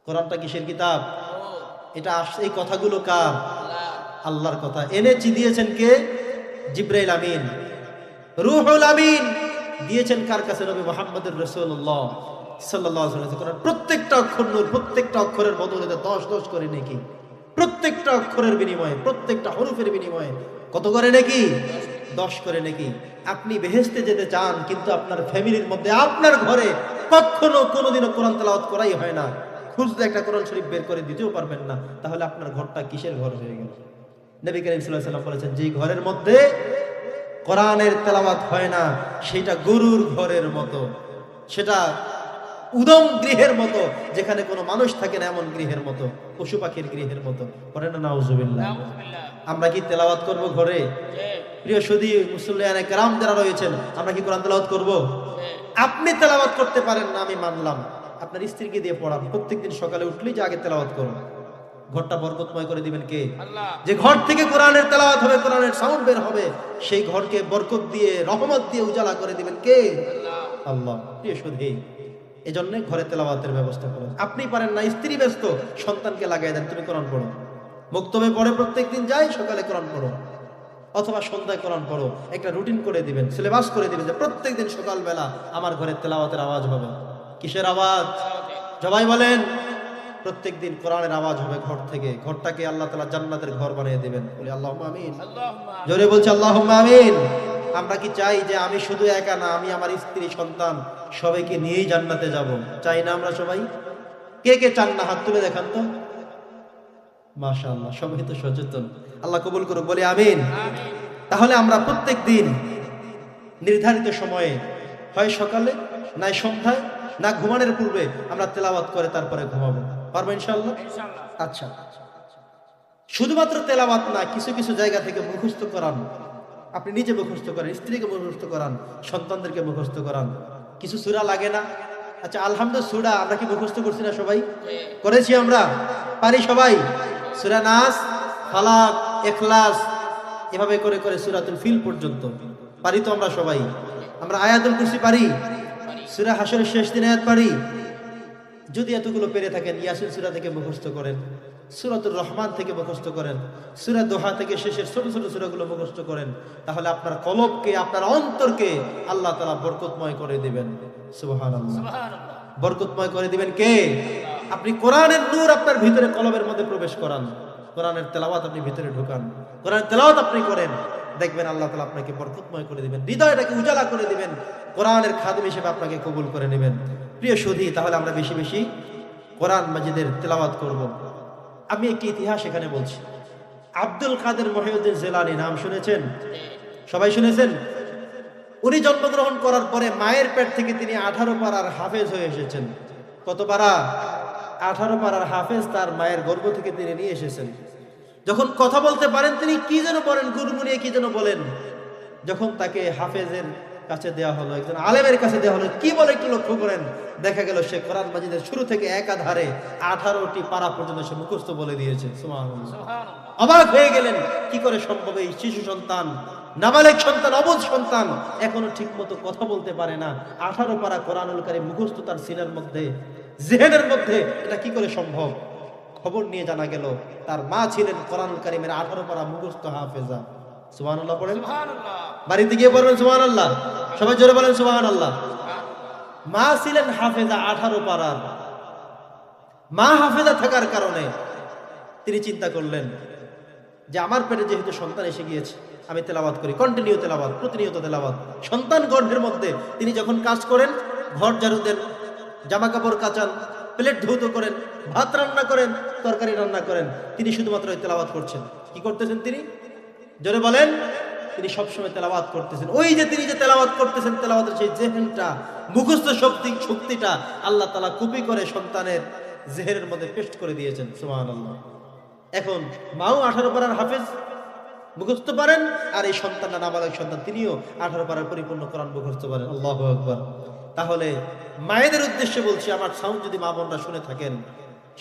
কোরআনটা কিসের কিতাব? এটা এই কথাগুলো কার? আল্লাহর কথা। এনেছি দিয়েছেন কে? জিবরাইল আমিন, রুহুল আমিন দিয়েছেন কার কাছে? নবী মুহাম্মদুর রাসূলুল্লাহ সাল্লাল্লাহু আলাইহি ওয়াসাল্লাম। প্রত্যেকটা অক্ষর নূর, প্রত্যেকটা অক্ষরের বদলে 10 করে নেকি। প্রত্যেকটা অক্ষরের বিনিময়ে, প্রত্যেকটা হরফের বিনিময়ে কত করে নেকি? 10 করে নেকি। আপনি বেহেশতে যেতে চান, কিন্তু আপনার ফ্যামিলির মধ্যে, আপনার ঘরে কখনো কোনোদিনও কোরআন তেলাওয়াত করাই হয় না। খুঁজতে একটা কোরআন শরীফ বের করে দিতেও পারবেন না, তাহলে আপনার ঘরটা কিসের ঘর হয়ে গেল? নবী করিম সাল্লাল্লাহু আলাইহি ওয়াসাল্লাম বলেছেন, যে ঘরের মধ্যে কোরআনের তেলাওয়াত হয় না, সেটা গরুর ঘরের মতো, সেটা উদম গৃহের মতো, যেখানে কোনো মানুষ থাকে না এমন গৃহের মতো, পশু পাখির গৃহের মতো। পড়েন না নাউজুবিল্লাহ। আমরা কি তেলাওয়াত করব ঘরে? প্রিয় সুধী মুসল্লিয়ানে কেরাম যারা রয়েছেন, আমরা কি কোরআন তেলাওয়াত করব? আপনি তেলাওয়াত করতে পারেন না, আমি মানলাম। আপনার স্ত্রীকে দিয়ে পড়ান, প্রত্যেকদিন সকালে উঠলেই যে আগে তেলাওয়াত করুন। ঘরটা বরকতময় করে দিবেন কে? আল্লাহ। যে ঘর থেকে কোরআনের তেলাওয়াত হবে, কোরআনের সাউন্ড বের হবে, সেই ঘরকে বরকত দিয়ে, রহমত দিয়ে উজালা করে দিবেন কে? আল্লাহ। আল্লাহ। প্রিয় সুধী, এজন্য ঘরে তেলাওয়াতের ব্যবস্থা করুন। আপনি পারেন না, স্ত্রী ব্যস্ত, সন্তানকে লাগাই দেন, তুমি কোরআন পড়ো। মক্তবে পড়ে প্রত্যেকদিন যাই, সকালে কোরআন পড়ো অথবা সন্ধ্যায় কোরআন পড়ো। একটা রুটিন করে দিবেন, সিলেবাস করে দিবেন যে প্রত্যেকদিন সকালবেলা আমার ঘরে তেলাওয়াতের আওয়াজ হবে। কিসের আওয়াজ? সবাই বলেন। প্রত্যেকদিন কোরআনের আওয়াজ হবে ঘর থেকে। ঘরটাকে আল্লাহ তাআলা জান্নাতের ঘর বানিয়ে দিবেন। বলি আল্লাহুম্মা আমিন। জোরে বলছি আল্লাহুম্মা আমিন। আমরা কি চাই যে আমি শুধু একা না, আমি আমার স্ত্রী সন্তান সবাইকে নিয়েই জান্নাতে যাব? চাই না আমরা সবাই? কে কে চান না? হাত তুলে দেখান তো। মাশাআল্লাহ, সবাই তো সচেতন। আল্লাহ কবুল করুক, বলি আমিন। তাহলে আমরা প্রত্যেক দিন নির্ধারিত সময়ে, হয় সকালে, না সন্ধ্যায়, না ঘুমানোর পূর্বে আমরা তেলাওয়াত করে তারপরে ঘুমাবো। পারবো ইনশাআল্লাহ? আচ্ছা, শুধুমাত্র তেলাওয়াত না, কিছু কিছু জায়গা থেকে মুখস্থ করান। আপনি নিজে মুখস্থ করেন, স্ত্রীকে মুখস্থ করান, সন্তানদেরকে মুখস্থ করান। কিছু সূরা লাগে না? আচ্ছা, আলহামদুলিল্লাহ সূরা আমরা কি মুখস্থ করছি না? সবাই করেছি, আমরা পারি সবাই। সূরা নাস, ফালাক, ইখলাস, এভাবে করে করে সূরাতুল ফিল পর্যন্ত পারি তো আমরা সবাই। আমরা আয়াতুল কুরসি পারি, সূরা হাশরের শেষ 3 আয়াত পারি। যদি এতগুলো পেরে থাকেন, ইয়াসিন সূরা থেকে মুখস্থ করেন, সূরাতুর রহমান থেকে মুখস্থ করেন, সূরা দোহা থেকে শেষের ছোট ছোট সূরাগুলো মুখস্থ করেন, তাহলে আপনার কলবকে, আপনার অন্তরকে আল্লাহ তাআলা বরকতময় করে দিবেন। সুবহানাল্লাহ। বরকতময় করে দিবেন কে? আপনি কোরআনের নূর আপনার ভিতরে কলবের মধ্যে প্রবেশ করান, কোরআনের তেলাওয়াত আপনি ভিতরে ঢোকান, কোরআনের তেলাওয়াত আপনি করেন, দেখবেন আল্লাহ তাআলা আপনাকে বরকতময় করে দিবেন, হৃদয়টাকে উজালা করে দিবেন, কোরআনের খাদিম হিসেবে আপনাকে কবুল করে নেবেন। প্রিয় সুধী, তাহলে আমরা বেশি বেশি কোরআন মাজিদের তেলাওয়াত করব। আমি একটি ইতিহাস এখানে বলছি। আব্দুল কাদের মহিউদ্দিন জিলানী নাম শুনেছেন? সবাই শুনেছেন? উনি জন্মগ্রহণ করার পরে মায়ের পেট থেকে তিনি 18 পারার হাফেজ হয়ে এসেছেন। কত পারা? 18 পারার হাফেজ তার মায়ের গর্ভ থেকে তিনি নিয়ে এসেছেন। যখন কথা বলতে পারেন, তিনি কি যেন বলেন, গুনগুনিয়ে কি যেন বলেন। যখন তাকে হাফেজের কাছে দেওয়া হলো, একজন আলেমের কাছে দেওয়া হলো, কি বলে একটু লক্ষ্য করেন। দেখা গেল সে কোরআন মাজিদের শুরু থেকে একাধারে 18টি পারা পর্যন্ত সে মুখস্থ বলে দিয়েছে। সুবহানাল্লাহ। অবাক হয়ে গেলেন, কি করে সম্ভব? এই শিশু সন্তান, নাবালেগ সন্তান, অবুঝ সন্তান, এখনো ঠিক মতো কথা বলতে পারে না, 18 পারা কোরআনুল কারীম মুখস্থ তার সিনার মধ্যে, জেহেনের মধ্যে, এটা কি করে সম্ভব? খবর নিয়ে জানা গেল তার মা ছিলেন কোরআনুল কারীমের 18 পারা মুখস্থ হাফেজা। সুবহানাল্লাহ পড়েন। বাড়িতে গিয়ে পড়বেন সুবহানাল্লাহ। সবাই জোরে বলেন সুবহানাল্লাহ। মা ছিলেন হাফেজা 18 পারার। মা হাফেজা থাকার কারণে তিনি চিন্তা করলেন যে আমার পেটে যেহেতু সন্তান এসে গিয়েছে, আমি তেলাওয়াত করি, কন্টিনিউ তেলাওয়াত, প্রতিনিয়ত তেলাওয়াত। সন্তান গর্ভের মধ্যে তিনি যখন কাজ করেন, ঘর ঝাড়ু দেন, জামা কাপড় কাচান, প্লেট ধৌত করেন, ভাত রান্না করেন, তরকারি রান্না করেন, তিনি শুধুমাত্র তেলাওয়াত করছেন। কি করতেছেন তিনি? জোরে বলেন। তিনি সবসময় তেলাওয়াত করতেছেন। ওই যে তিনি যে তেলাওয়াত করতেছেন, তেলাওয়াতের সেই জেহেনটা, মুখস্থ শক্তিটা আল্লাহ তাআলা কপি করে সন্তানের জেহেনের মধ্যে পেস্ট করে দিয়েছেন। সুবহানাল্লাহ। এখন মাও 18 পারার হাফেজ মুখস্থ পারেন, আর এই সন্তানটা নাবালক সন্তান, তিনিও 18 পারার পরিপূর্ণ কোরআন মুখস্থ পারেন। আল্লাহু আকবার। তাহলে মায়েদের উদ্দেশ্যে বলছি, আমার সাউন্ড যদি মা বোনরা শুনে থাকেন,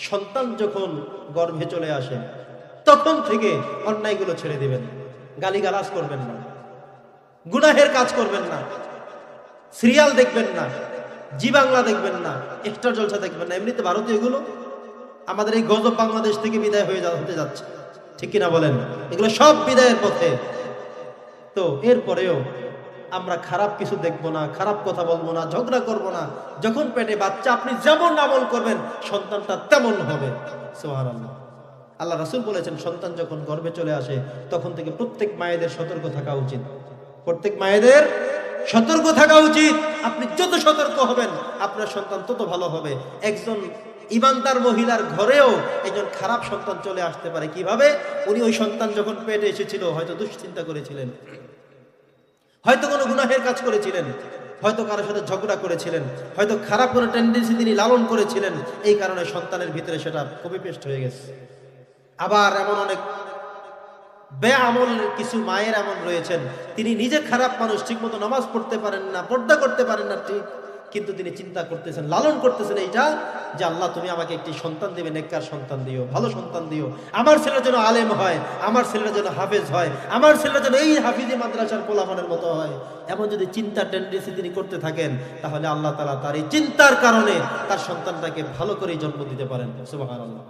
সন্তান যখন গর্ভে চলে আসে তখন থেকে অন্যায়গুলো ছেড়ে দিবেন, গালিগালাজ করবেন না, গুনাহের কাজ করবেন না, সিরিয়াল দেখবেন না, জি বাংলা দেখবেন না, এক্সট্রা জলসা দেখবেন না। এমনিতে ভারতীয় এগুলো আমাদের এই গজব বাংলাদেশ থেকে বিদায় হতে যাচ্ছে, ঠিক কিনা বলেন? এগুলো সব বিদায়ের পথে। তো এরপরেও আমরা খারাপ কিছু দেখবো না, খারাপ কথা বলবো না, ঝগড়া করবো না। যখন পেটে বাচ্চা, আপনি যেমন আমল করবেন সন্তানটা তেমন হবে। সুবহানাল্লাহ। আল্লাহ রাসূল বলেছেন, সন্তান যখন গর্ভে চলে আসে তখন থেকে প্রত্যেক মায়েদের সতর্ক থাকা উচিত। প্রত্যেক মায়েদের সতর্ক থাকা উচিত। আপনি যত সতর্ক হবেন আপনার সন্তান তত ভালো হবে। একজন ইমানদার মহিলার ঘরেও একজন খারাপ সন্তান চলে আসতে পারে। কিভাবে? উনি ওই সন্তান যখন পেটে এসেছিল হয়তো দুশ্চিন্তা করেছিলেন, হয়তো কোনো গুনাহের কাজ করেছিলেন, হয়তো কারোর সাথে ঝগড়া করেছিলেন, হয়তো খারাপ কোনো টেন্ডেন্সি তিনি লালন করেছিলেন। এই কারণে সন্তানের ভিতরে সেটা কপি পেস্ট হয়ে গেছে। আবার এমন অনেক বেআমল কিছু মায়ের এমন রয়েছেন, তিনি নিজে খারাপ মানুষ, ঠিকমতো নামাজ পড়তে পারেন না, পর্দা করতে পারেন না ঠিক, কিন্তু তিনি চিন্তা করতেছেন, লালন করতেছেন এইটা যে আল্লাহ তুমি আমাকে একটি সন্তান দিবে, নেককার সন্তান দিও, ভালো সন্তান দিও, আমার ছেলের যেন আলেম হয়, আমার ছেলের যেন হাফেজ হয়, আমার ছেলের যেন এই হাফিজি মাদ্রাসার পোলাপানের মতো হয়। এমন যদি চিন্তা টেন্ডেন্সি তিনি করতে থাকেন তাহলে আল্লাহ তাআলা তার এই চিন্তার কারণে তার সন্তানটাকে ভালো করেই জন্ম দিতে পারেন। সুবহানাল্লাহ।